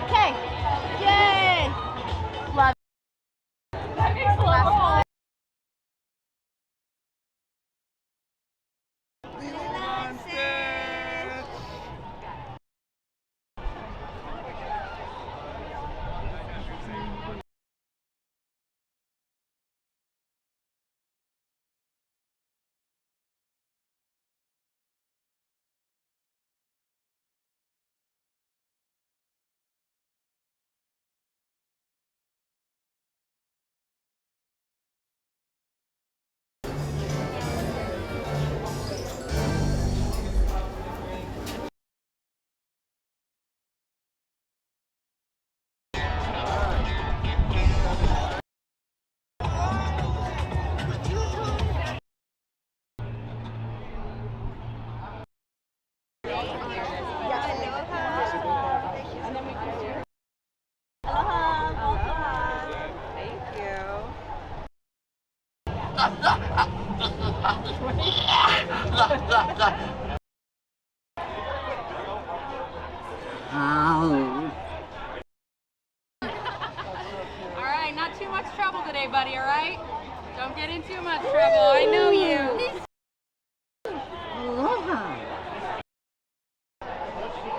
Okay. Yay! Love it. Alright, not too much trouble today, buddy, alright? Don't get in too much trouble. I know you. Aloha.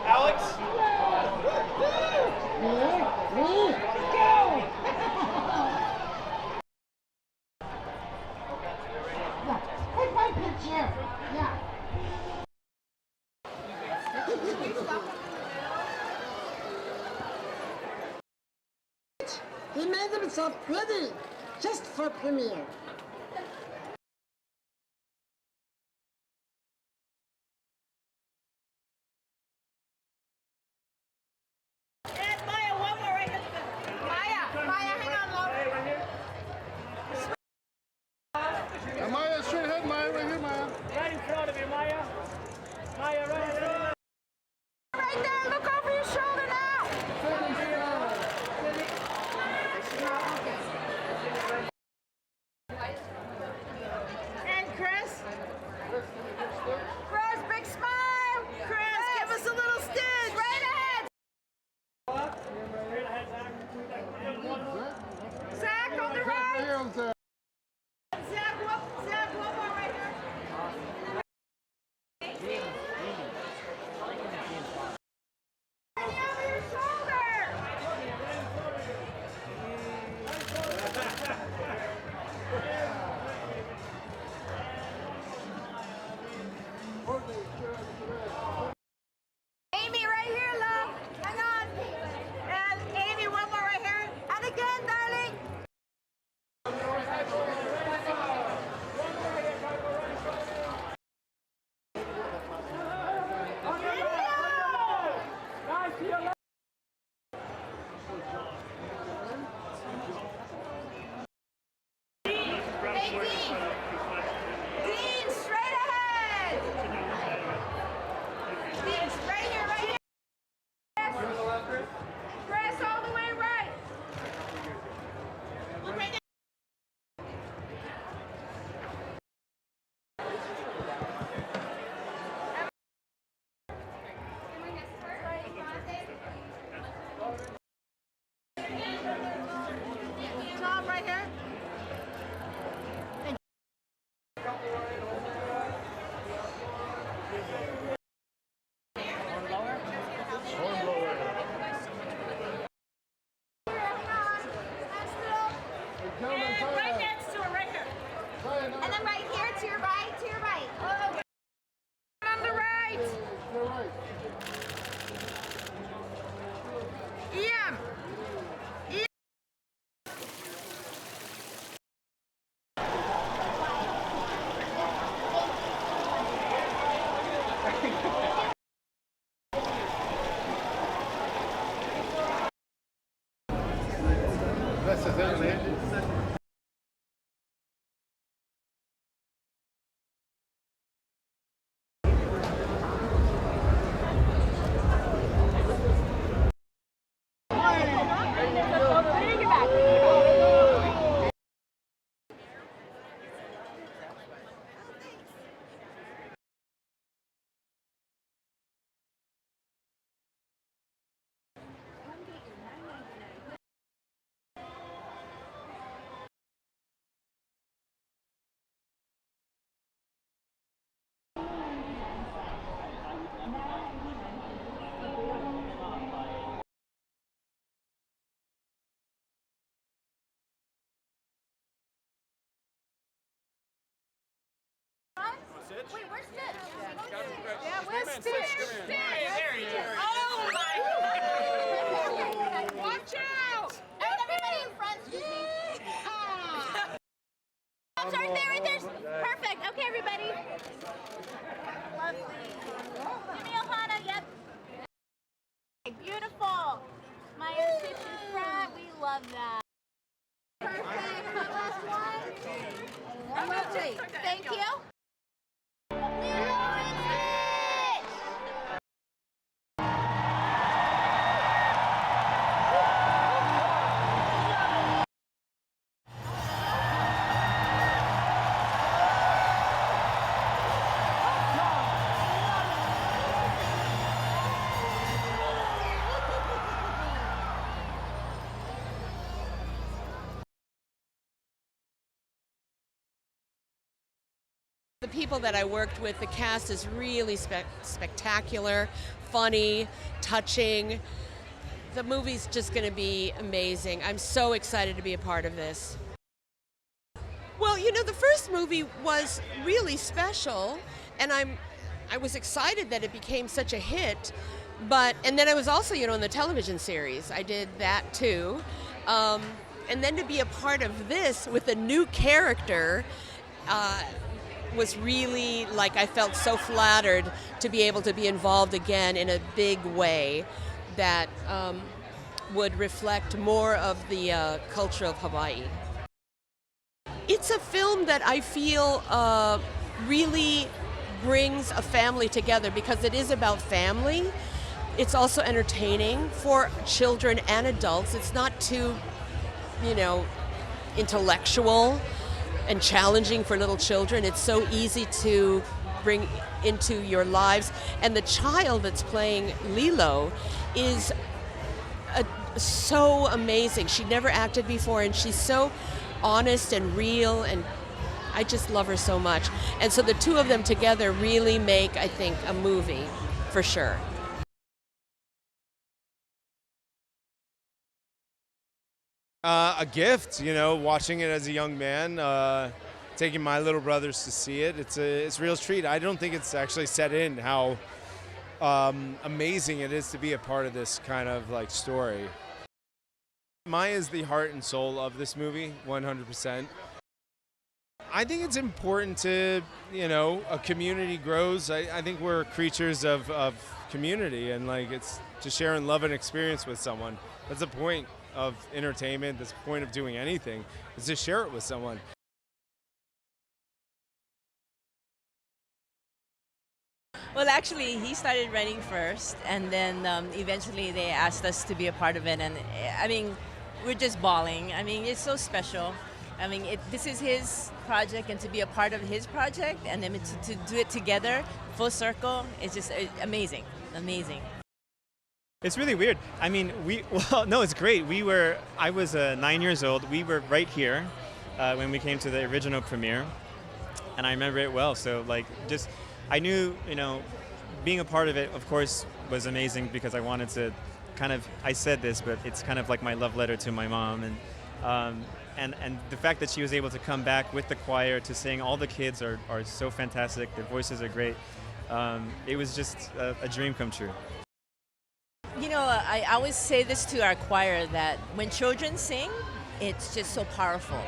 Alex? Take my picture. Yeah. He made himself pretty, just for premiere. And Maya, one more right here. Maya, hang on, love. Maya, straight ahead, Maya, right here, Maya. Right in front of you, Maya. Maya, right in front of you. Right there, look over your shoulder now. And Chris? Chris, big smile. Chris, give us a little stitch. Right ahead. Zach, on the right. Zach, one more right here. Hang over your shoulder. Amy, right here, love. Hang on. And Amy, one more right here. And again, darling. Guys, to your left. Dean, straight ahead. Dean, right here, right here. Press all the way right. Look right there. Tom, right here. Right next to her, right here. And then right here to your right, to your right. On the right. Graças a Deus, né? Wait, where's Stitch? Yeah, where's Stitch? There he is. Oh my God! Watch out! And everybody in front, excuse me. I'm sorry, right there. Perfect. Okay, everybody. Lovely. Give me Ohana, yep. Beautiful. Maia Stitch in front. We love that. Perfect. One last one. Thank you. The people that I worked with, the cast is really spectacular, funny, touching. The movie's just going to be amazing. I'm so excited to be a part of this. Well, you know, the first movie was really special, and I was excited that it became such a hit. And then I was also, you know, in the television series. I did that too. And then to be a part of this with a new character was really, like, I felt so flattered to be able to be involved again in a big way that would reflect more of the culture of Hawaii. It's a film that I feel really brings a family together because it is about family. It's also entertaining for children and adults. It's not too, you know, intellectual and challenging for little children. It's so easy to bring into your lives. And the child that's playing Lilo is so amazing. She never acted before, and she's so honest and real, and I just love her so much. And so the two of them together really make, I think, a movie, for sure. A gift, you know, watching it as a young man, taking my little brothers to see it. It's a real treat. I don't think it's actually set in how amazing it is to be a part of this kind of like story. Maya is the heart and soul of this movie, 100%. I think it's important to, you know, a community grows. I think we're creatures of community, and like it's to share and love an experience with someone. That's the point of entertainment. That's the point of doing anything, is to share it with someone. Well, actually, he started writing first, and then eventually they asked us to be a part of it, and I mean, we're just bawling. I mean, it's so special. I mean, this is his project, and to be a part of his project, and then to do it together, full circle, it's just amazing, amazing. It's really weird. I mean, no, it's great. I was 9 years old. We were right here when we came to the original premiere, and I remember it well. So, like, just, I knew, you know, being a part of it, of course, was amazing because I wanted to kind of, I said this, but it's kind of like my love letter to my mom. And the fact that she was able to come back with the choir to sing, all the kids are so fantastic. Their voices are great. It was just a dream come true. You know, I always say this to our choir, that when children sing, it's just so powerful.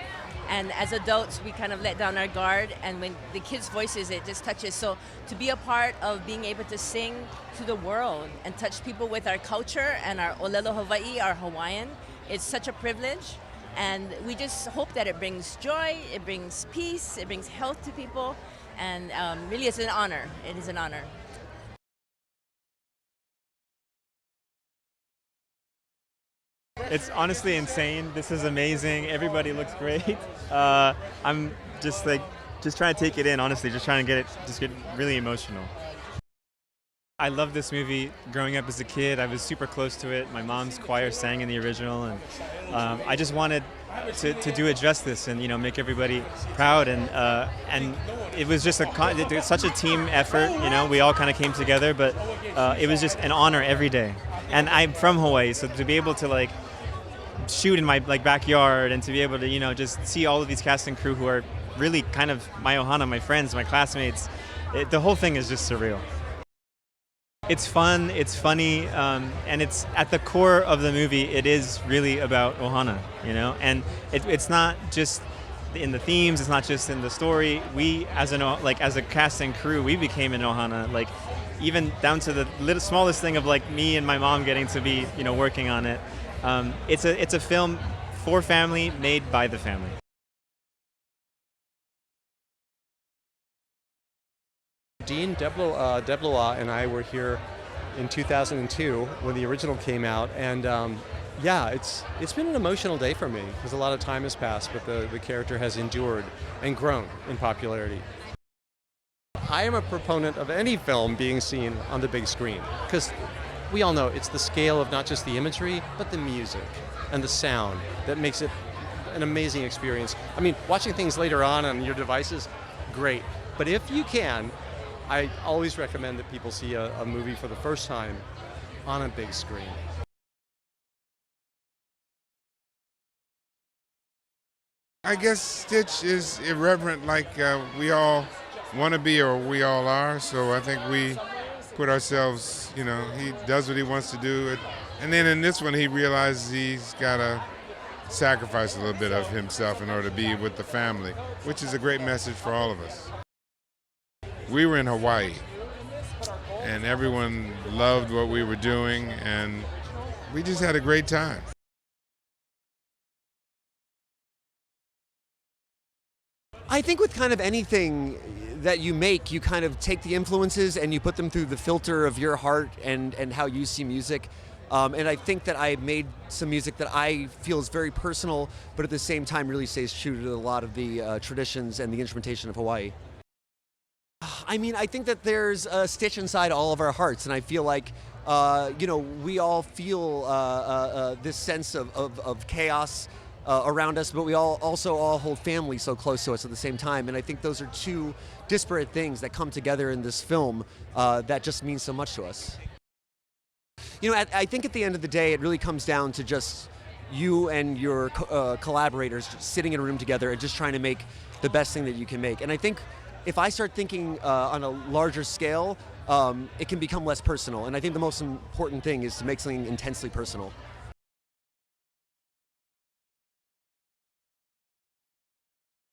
And as adults, we kind of let down our guard, and when the kids' voices, it just touches. So to be a part of being able to sing to the world and touch people with our culture and our Olelo Hawaii, our Hawaiian, it's such a privilege. And we just hope that it brings joy, it brings peace, it brings health to people, and really it's an honor. It is an honor. It's honestly insane. This is amazing. Everybody looks great. I'm just trying to take it in, honestly, just trying to get really emotional. I love this movie. Growing up as a kid, I was super close to it. My mom's choir sang in the original, and I just wanted to do it justice and make everybody proud. And it was just such a team effort. We all kind of came together, but it was just an honor every day. And I'm from Hawaii, so to be able to shoot in my backyard and to be able to just see all of these cast and crew who are really kind of my ohana, my friends, my classmates, the whole thing is just surreal. It's fun, it's funny, and it's at the core of the movie. It is really about ohana, and it's not just in the themes. It's not just in the story. We, as a cast and crew, we became an ohana, even down to the smallest thing of me and my mom getting to be working on it. It's a film for family, made by the family. Dean Fleischer and I were here in 2002 when the original came out, and yeah, it's been an emotional day for me because a lot of time has passed, but the character has endured and grown in popularity. I am a proponent of any film being seen on the big screen because we all know it's the scale of not just the imagery, but the music and the sound that makes it an amazing experience. I mean, watching things later on your devices, great, but if you can, I always recommend that people see a movie for the first time on a big screen. I guess Stitch is irreverent like we all want to be or we all are, so I think we put ourselves, he does what he wants to do. And then in this one he realizes he's got to sacrifice a little bit of himself in order to be with the family, which is a great message for all of us. We were in Hawaii, and everyone loved what we were doing, and we just had a great time. I think with kind of anything that you make, you kind of take the influences and you put them through the filter of your heart and how you see music. And I think that I made some music that I feel is very personal, but at the same time really stays true to a lot of the traditions and the instrumentation of Hawaii. I mean, I think that there's a Stitch inside all of our hearts, and I feel like, we all feel this sense of chaos around us, but we also all hold family so close to us at the same time, and I think those are two disparate things that come together in this film that just means so much to us. I think at the end of the day, it really comes down to just you and your collaborators sitting in a room together and just trying to make the best thing that you can make, and I think if I start thinking on a larger scale, it can become less personal. And I think the most important thing is to make something intensely personal.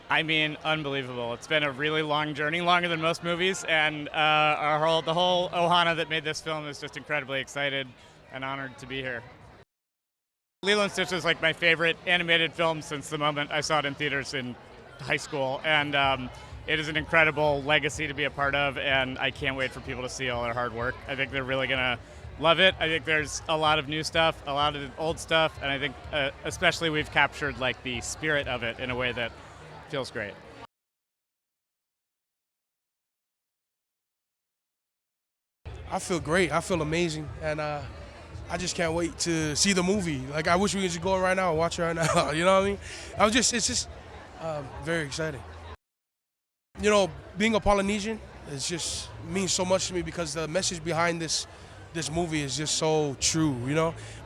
I mean, unbelievable. It's been a really long journey, longer than most movies, and the whole ohana that made this film is just incredibly excited and honored to be here. Lilo Stitch is my favorite animated film since the moment I saw it in theaters in high school, and it is an incredible legacy to be a part of, and I can't wait for people to see all their hard work. I think they're really going to love it. I think there's a lot of new stuff, a lot of old stuff, and I think especially we've captured the spirit of it in a way that feels great. I feel great. I feel amazing, and I just can't wait to see the movie. I wish we could just go right now and watch it right now. You know what I mean? It's just very exciting. Being a Polynesian just means so much to me because the message behind this movie is just so true.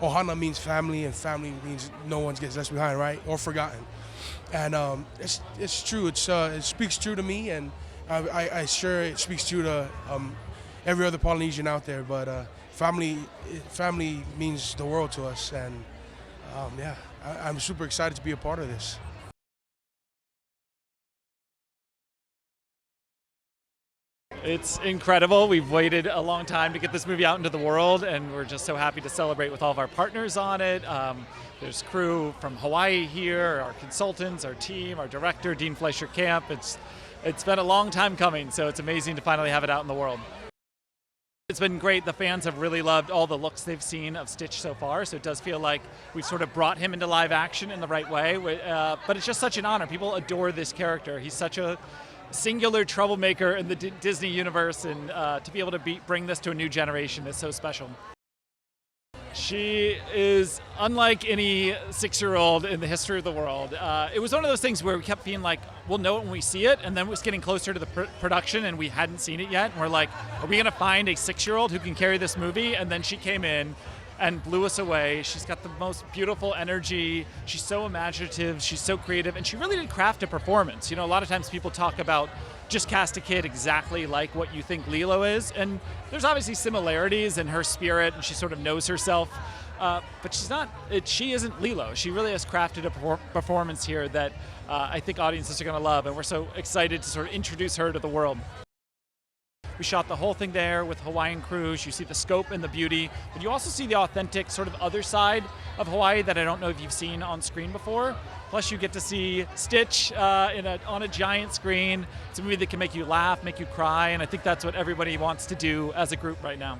Ohana means family, and family means no one gets left behind, right, or forgotten. And it's true. It speaks true to me, and I sure it speaks true to every other Polynesian out there. But family means the world to us, and yeah, I'm super excited to be a part of this. It's incredible. We've waited a long time to get this movie out into the world, and we're just so happy to celebrate with all of our partners on it. There's crew from Hawaii here, our consultants, our team, our director, Dean Fleischer Camp. It's been a long time coming, so it's amazing to finally have it out in the world. It's been great. The fans have really loved all the looks they've seen of Stitch so far, so it does feel like we've sort of brought him into live action in the right way. But it's just such an honor. People adore this character. He's such a singular troublemaker in the Disney universe, and to be able to bring this to a new generation is so special. She is unlike any 6-year-old in the history of the world. It was one of those things where we kept being like, we'll know it when we see it, and then it was getting closer to the production and we hadn't seen it yet. And we're like, are we gonna find a 6-year-old who can carry this movie? And then she came in and blew us away. She's got the most beautiful energy. She's so imaginative, she's so creative, and she really did craft a performance. You know, a lot of times people talk about just cast a kid exactly like what you think Lilo is, and there's obviously similarities in her spirit, and she sort of knows herself, but she isn't Lilo. She really has crafted a performance here that I think audiences are gonna love, and we're so excited to sort of introduce her to the world. We shot the whole thing there with Hawaiian crews. You see the scope and the beauty, but you also see the authentic sort of other side of Hawaii that I don't know if you've seen on screen before. Plus you get to see Stitch on a giant screen. It's a movie that can make you laugh, make you cry, and I think that's what everybody wants to do as a group right now.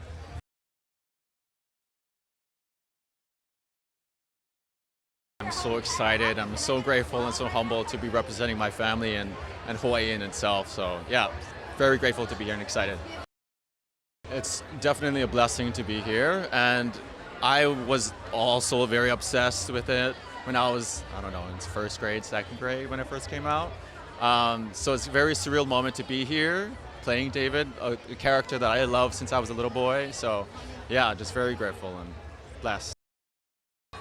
I'm so excited. I'm so grateful and so humbled to be representing my family and Hawaii in itself. So yeah, very grateful to be here and excited. It's definitely a blessing to be here, and I was also very obsessed with it when I was, I don't know, in first grade, second grade when it first came out. So it's a very surreal moment to be here, playing David, a character that I love since I was a little boy. So yeah, just very grateful and blessed.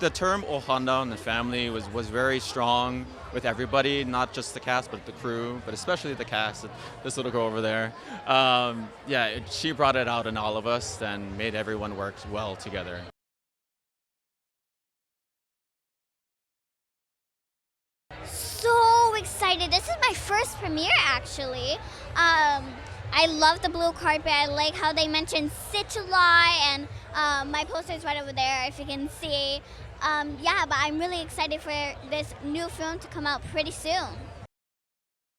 The term ohana and the family was very strong with everybody, not just the cast, but the crew, but especially the cast. This little girl over there. She brought it out in all of us and made everyone work well together. So excited. This is my first premiere, actually. I love the blue carpet. I like how they mentioned Stitch a lot, and my poster is right over there if you can see. But I'm really excited for this new film to come out pretty soon.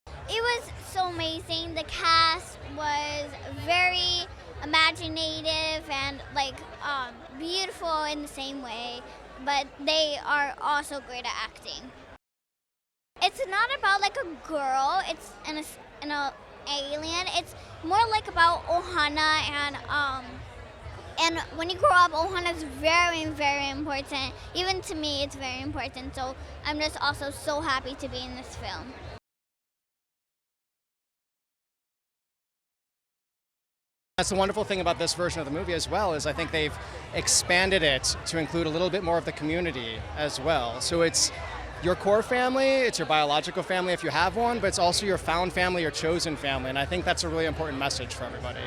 It was so amazing. The cast was very imaginative and beautiful in the same way, but they are also great at acting. It's not about like a girl, it's an alien. It's more like about ohana, and when you grow up, ohana is very, very important. Even to me, it's very important. So I'm just also so happy to be in this film. That's the wonderful thing about this version of the movie as well, is I think they've expanded it to include a little bit more of the community as well. So it's your core family, it's your biological family if you have one, but it's also your found family, your chosen family, and I think that's a really important message for everybody.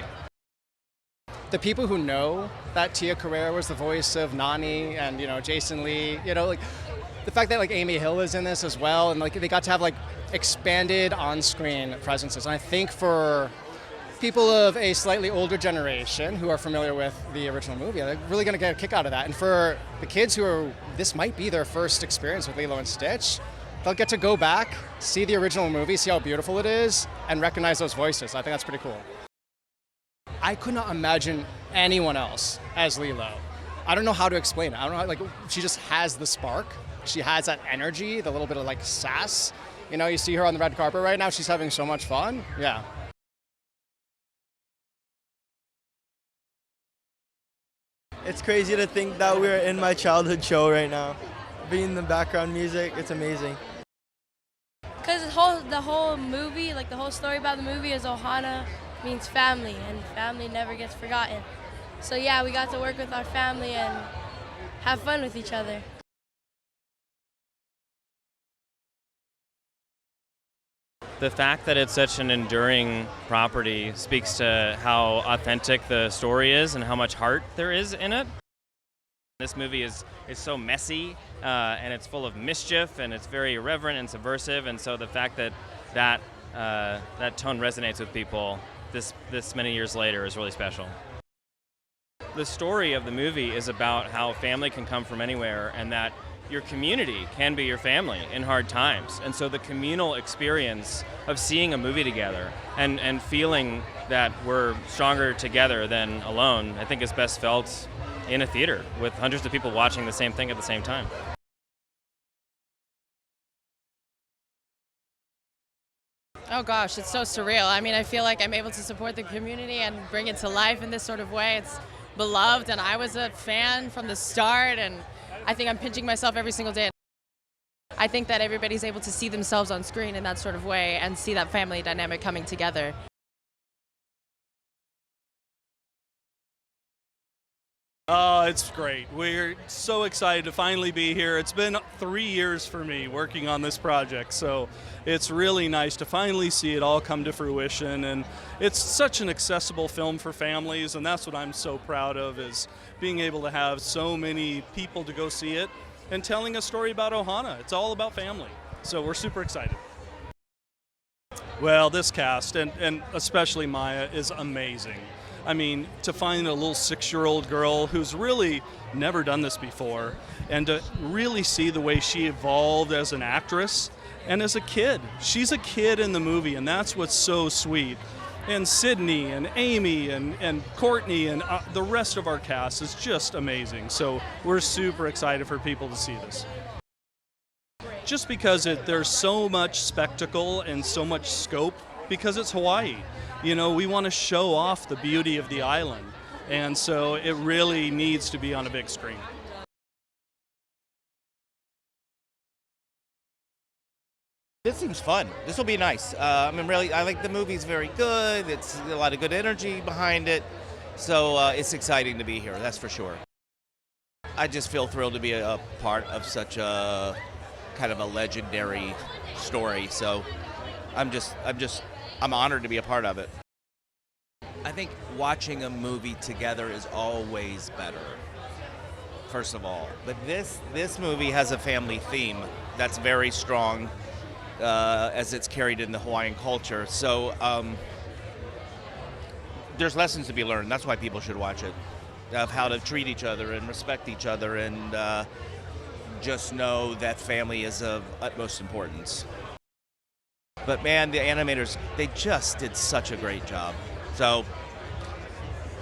The people who know that Tia Carrere was the voice of Nani and Jason Lee, the fact that Amy Hill is in this as well, and they got to have expanded on-screen presences. And I think for people of a slightly older generation who are familiar with the original movie, they're really going to get a kick out of that. And for the kids this might be their first experience with Lilo and Stitch, they'll get to go back, see the original movie, see how beautiful it is, and recognize those voices. I think that's pretty cool. I could not imagine anyone else as Lilo. I don't know how to explain it. I don't know, she just has the spark. She has that energy, the little bit of sass. You see her on the red carpet right now, she's having so much fun. Yeah. It's crazy to think that we're in my childhood show right now. Being the background music, it's amazing. Because the whole movie, the whole story about the movie is ohana means family, and family never gets forgotten. So yeah, we got to work with our family and have fun with each other. The fact that it's such an enduring property speaks to how authentic the story is and how much heart there is in it. This movie is so messy and it's full of mischief and it's very irreverent and subversive, and so the fact that tone resonates with people this many years later is really special. The story of the movie is about how family can come from anywhere and that your community can be your family in hard times. And so the communal experience of seeing a movie together and feeling that we're stronger together than alone, I think is best felt in a theater with hundreds of people watching the same thing at the same time. Oh gosh, it's so surreal. I mean, I feel like I'm able to support the community and bring it to life in this sort of way. It's beloved, and I was a fan from the start, and I think I'm pinching myself every single day. I think that everybody's able to see themselves on screen in that sort of way and see that family dynamic coming together. It's great. We're so excited to finally be here. It's been 3 years for me working on this project, so it's really nice to finally see it all come to fruition. And it's such an accessible film for families, and that's what I'm so proud of, is being able to have so many people to go see it and telling a story about Ohana. It's all about family, so we're super excited. Well, this cast, and especially Maia, is amazing. I mean, to find a little 6-year-old girl who's really never done this before, and to really see the way she evolved as an actress and as a kid. She's a kid in the movie, and that's what's so sweet. And Sydney and Amy and Courtney and the rest of our cast is just amazing. So we're super excited for people to see this. Just because there's so much spectacle and so much scope, because it's Hawaii. You know, we want to show off the beauty of the island, and so it really needs to be on a big screen. This seems fun. This will be nice. I mean, really, I think the movie's very good. It's a lot of good energy behind it, so it's exciting to be here, that's for sure. I just feel thrilled to be a part of such a kind of a legendary story, so I'm honored to be a part of it. I think watching a movie together is always better, first of all. But this movie has a family theme that's very strong as it's carried in the Hawaiian culture. So there's lessons to be learned. That's why people should watch it, of how to treat each other and respect each other, and just know that family is of utmost importance. But man, the animators, they just did such a great job. So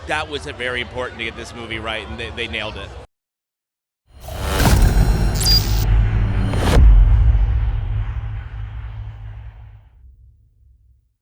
that was very important to get this movie right, and they nailed it.